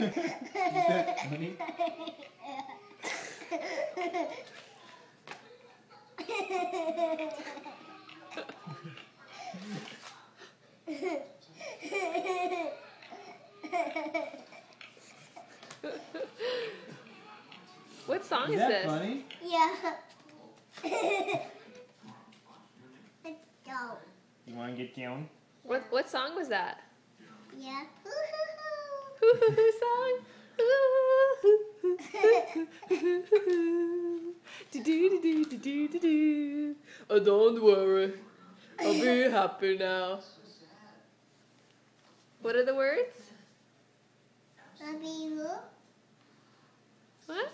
that funny? What song is that this? Funny? Yeah. Let's go. You want to get down? What song was that? Yeah. Hoo-hoo-hoo song. Do-do-do-do-do-do-do. Oh, don't worry. I'll be happy now. What are the words? What?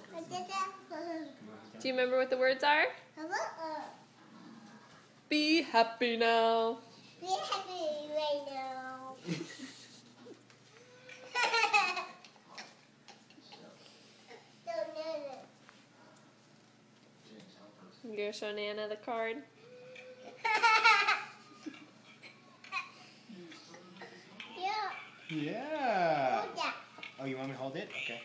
Do you remember what the words are? Be happy now. Be happy right now. You gonna show Nana the card? Yeah. Hold that. Oh, you want me to hold it? Okay.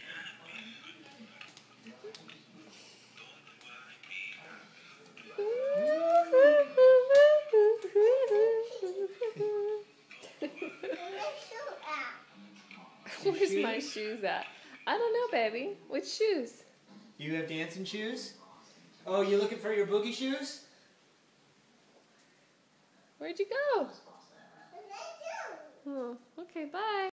Where's my shoes at? I don't know, baby. Which shoes? You have dancing shoes? Oh, you looking for your boogie shoes? Where'd you go? Oh, okay, bye.